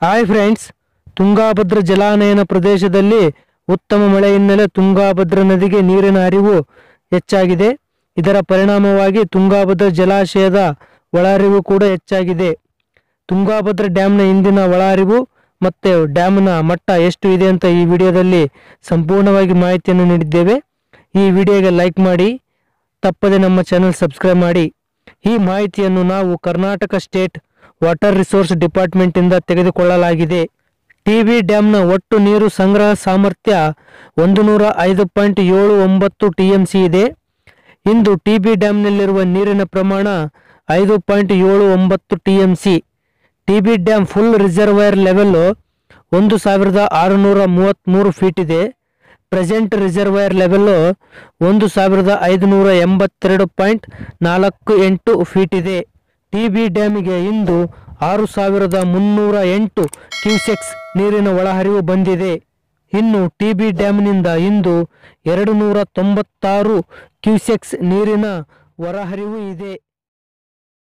Hi friends, Tungabhadra ಜಲಾನಯನ ಪ್ರದೇಶದಲ್ಲಿ ಉತ್ತಮ ಮಳೆ ಹಿನ್ನೆಲೆ ತುಂಗಾಭದ್ರಾ ನದಿಗೆ ನೀರಿನ ಹರಿವು ಹೆಚ್ಚಾಗಿದೆ. ಇದರ ಪರಿಣಾಮವಾಗಿ ತುಂಗಾಭದ್ರಾ ಜಲಾಶಯದ ಒಳಹರಿವು ಕೂಡ ಹೆಚ್ಚಾಗಿದೆ. ತುಂಗಾಭದ್ರಾ ಡ್ಯಾಮ್ನ ಇಂದಿನ ಒಳಹರಿವು ಮತ್ತು ಡ್ಯಾಮ್ನ ಮಟ್ಟ ಎಷ್ಟು ಇದೆ ಅಂತ ಈ ವಿಡಿಯೋದಲ್ಲಿ ಸಂಪೂರ್ಣವಾಗಿ ಮಾಹಿತಿಯನ್ನು ನೀಡಿದ್ದೇವೆ. ಈ ವಿಡಿಯೋಗೆ ಲೈಕ್ ಮಾಡಿ, ತಪ್ಪದೆ ನಮ್ಮ ಚಾನೆಲ್ ಸಬ್ಸ್ಕ್ರೈಬ್ ಮಾಡಿ. ಈ ಮಾಹಿತಿಯನ್ನು ನಾವು Karnataka state water resource department ಇಂದ ತೆಗೆದುಕೊಳ್ಳಲಾಗಿದೆ. ಟಿಬಿ ಡ್ಯಾಮ್ನ ಒಟ್ಟು ನೀರು ಸಂಗ್ರಹ ಸಾಮರ್ಥ್ಯ 105.79 ಟಿಎಂಸಿ ಇದೆ. ಇಂದು ಟಿಬಿ ಡ್ಯಾಮ್ನಲ್ಲಿರುವ ನೀರಿನ ಪ್ರಮಾಣ 5.79 TMC. TB dam full reservoir level 1633 feet ಇದೆ. ಪ್ರೆಸೆಂಟ್ ರಿಸರ್ವೈರ್ ಲೆವೆಲ್ 1582.48 ಫೀಟ್ ಇದೆ. ಟಿಬಿ ಡ್ಯಾಮಿಗೆ ಇಂದು 6308 ಕ್ಯೂಸೆಕ್ಸ್ ನೀರಿನ ಒಳಹರಿವು ಬಂದಿದೆ. ಇನ್ನು ಟಿಬಿ ಡ್ಯಾಮ್ನಿಂದ ಇಂದು 296 ಕ್ಯೂಸೆಕ್ಸ್ ನೀರಿನ ಹೊರಹರಿವು ಇದೆ.